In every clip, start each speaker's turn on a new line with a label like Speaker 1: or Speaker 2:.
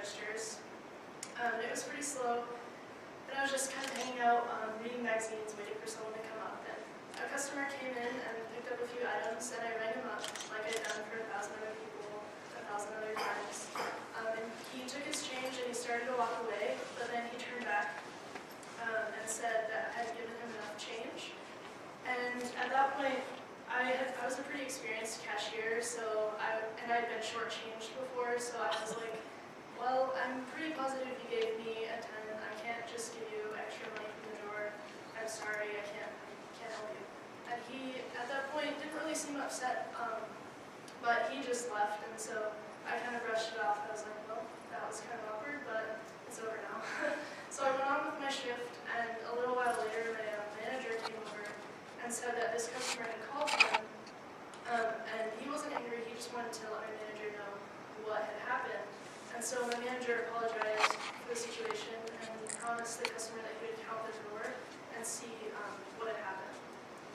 Speaker 1: registers. It was pretty slow, and I was just kind of hanging out, reading magazines, waiting for someone to come up. And a customer came in and picked up a few items, and I rang him up, like I'd done for 1,000 other people, 1,000 other times. And he took his change and he started to walk away, but then he turned back and said that I had given him enough change. And at that point, I was a pretty experienced cashier, and I had been shortchanged before, so I was like, well, I'm pretty positive you gave me a 10. I can't just give you extra money from the drawer. I'm sorry, I can't help you. And he, at that point, didn't really seem upset, but he just left, and so I kind of brushed it off. I was like, well, that was kind of awkward, but it's over now. So I went on with my shift, and a little while later, my manager came over and said that this customer had called him, and he wasn't angry, he just wanted to let my manager know what had happened. And so my manager apologized for the situation and promised the customer that he would count the drawer and see what had happened.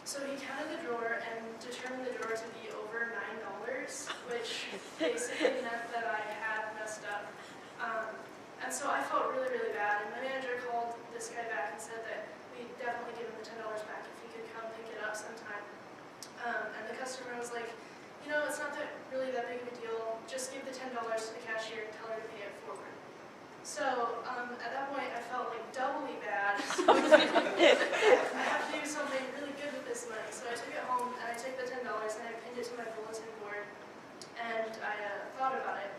Speaker 1: So he counted the drawer and determined the drawer to be over $9, which basically meant that I had messed up. And so I felt really, really bad. And my manager called this guy back and said that we'd definitely give him the $10 back if he could come pick it up sometime. And the customer was like, you know, it's not really that big of a deal. Just give the $10 to the cashier and tell her to pay it forward. So at that point, I felt like doubly bad. I have to do something really good with this money. So I took it home and I took the $10 and I pinned it to my bulletin board. And I thought about it.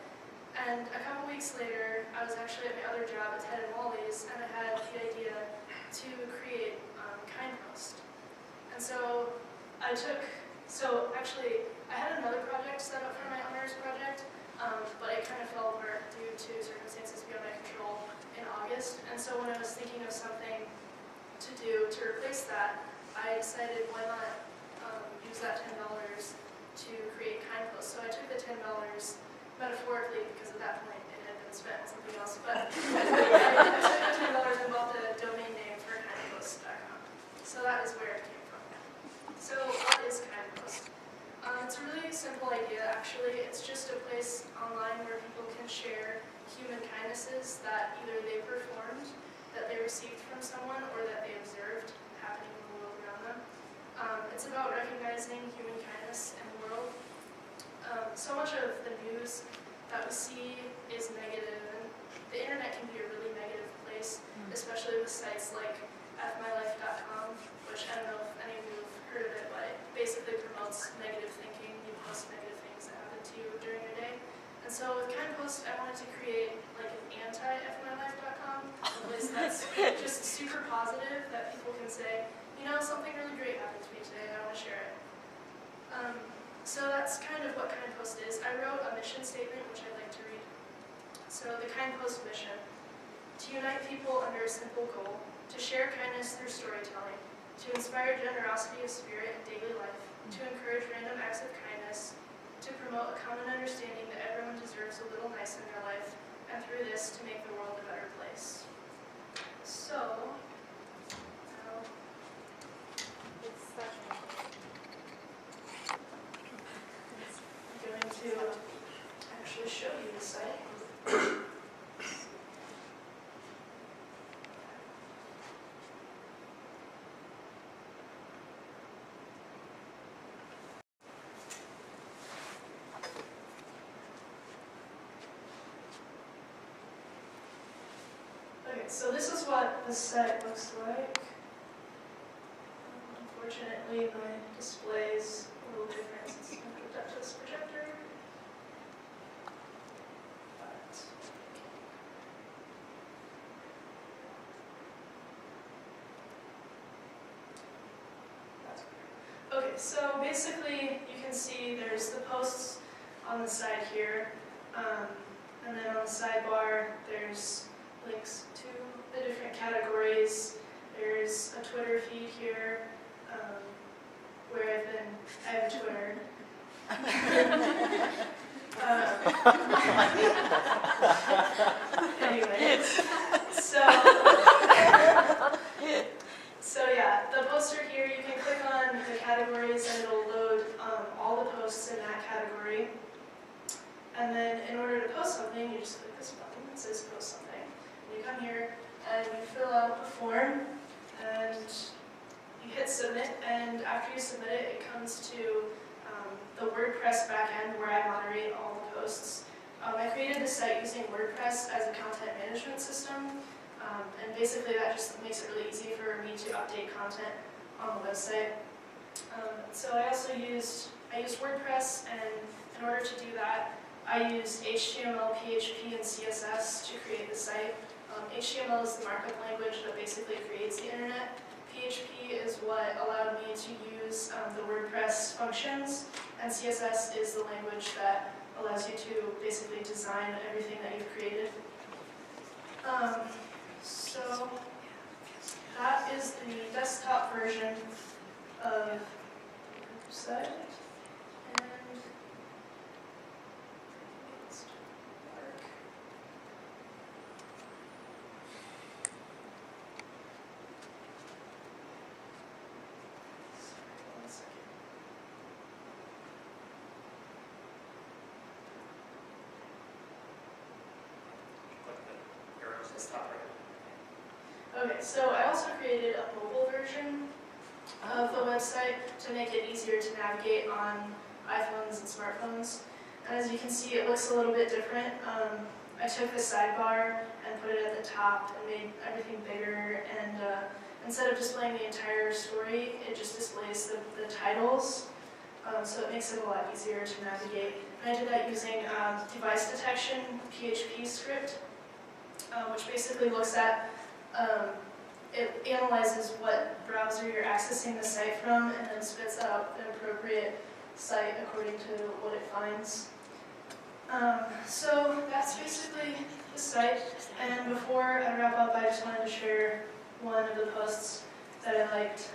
Speaker 1: And a couple weeks later, I was actually at my other job at Ted and Wally's, and I had the idea to create Kind Post. And so actually, I had another project set up for my honors project, but it kind of fell apart due to circumstances beyond my control in August. And so when I was thinking of something to do to replace that, I decided why not use that $10 to create Kind Post. So I took the $10 metaphorically, because at that point it had been spent on something else, but I took the $10 and bought the domain name for kindpost.com. So that is where it came from. So what is Kind Post? It's a really simple idea, actually. It's just a place online where people can share human kindnesses that either they performed, that they received from someone, or that they observed happening in the world around them. It's about recognizing human kindness in the world. So much of the news that we see is negative, and the internet can be a really negative place, especially with sites like fmylife.com, which I don't know if any of you have heard of it, but it basically promotes negative thinking. You post negative things that happen to you during your day. And so with Kind Post, I wanted to create like an anti-fmylife.com, a place that's just super positive, that people can say, you know, something really great happened to me today, and I want to share it. So that's kind of what Kind Post is. I wrote a mission statement, which I'd like to read. So the Kind Post mission: to unite people under a simple goal, to share kindness through storytelling, to inspire generosity of spirit in daily life, to encourage random acts of kindness, to promote a common understanding that everyone deserves a little nice in their life, and through this, to make the world a better place. So, now, it's I'm going to actually show you the site. Okay, so this is what the site looks like. Unfortunately, my display is a little different since I'm hooked up to this projector. But that's weird. Okay, so basically you can see there's the posts on the side here, and then on the sidebar there's links to the different categories. There's a Twitter feed here, where I have Twitter. Anyway, so yeah, the poster here, you can click on the categories and it'll load all the posts in that category. And then in order to post something, you just click this button that says and after you submit it, it comes to the WordPress backend where I moderate all the posts. I created this site using WordPress as a content management system, and basically that just makes it really easy for me to update content on the website. So I used WordPress, and in order to do that, I used HTML, PHP, and CSS to create the site. HTML is the markup language that basically creates the internet. PHP is what allowed me to use the WordPress functions, and CSS is the language that allows you to basically design everything that you've created. So that is the desktop version of the website. And let's work. Sorry, 1 second. Just top right. Okay, so I also created a mobile version of the website to make it easier to navigate on iPhones and smartphones. And as you can see, it looks a little bit different. I took the sidebar and put it at the top and made everything bigger, and instead of displaying the entire story, it just displays the titles. So it makes it a lot easier to navigate. And I did that using device detection PHP script, which basically looks at, it analyzes what browser you're accessing the site from and then spits out an appropriate site according to what it finds. So that's basically the site. And before I wrap up, I just wanted to share one of the posts that I liked.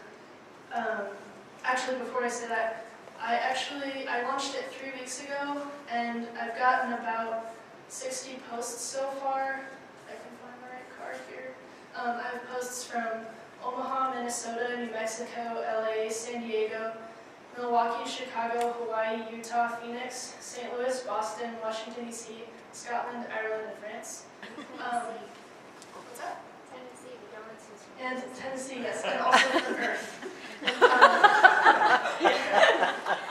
Speaker 1: Actually, before I say that, I launched it 3 weeks ago, and I've gotten about 60 posts so far. If I can find the right card here. I have posts from Omaha, Minnesota, New Mexico, LA, San Diego, Milwaukee, Chicago, Hawaii, Utah, Phoenix, St. Louis, Boston, Washington, D.C., Scotland, Ireland, and France. What's that?
Speaker 2: Tennessee, the donuts is
Speaker 1: And Tennessee, yes, and also from Earth.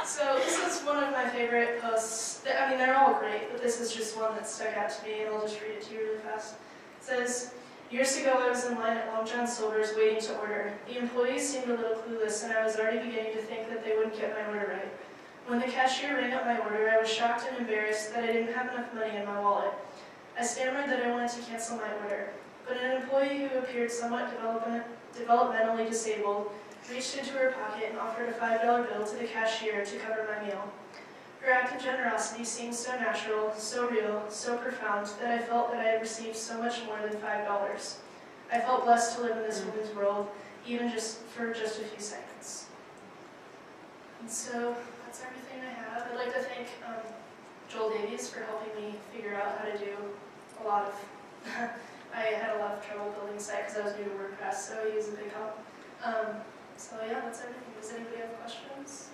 Speaker 1: So this is one of my favorite posts. I mean, they're all great, but this is just one that stuck out to me, and I'll just read it to you really fast. It says, "Years ago, I was in line at Long John Silver's waiting to order. The employees seemed a little clueless, and I was already beginning to think that they wouldn't get my order right. When the cashier rang up my order, I was shocked and embarrassed that I didn't have enough money in my wallet. I stammered that I wanted to cancel my order, but an employee who appeared somewhat developmentally disabled reached into her pocket and offered a $5 bill to the cashier to cover my meal. Her act of generosity seemed so natural, so real, so profound, that I felt that I had received so much more than $5. I felt blessed to live in this woman's world, even for just a few seconds." And so that's everything I have. I'd like to thank Joel Davies for helping me figure out how to do a lot of, I had a lot of trouble building a site because I was new to WordPress, so he was a big help. So yeah, that's everything. Does anybody have questions?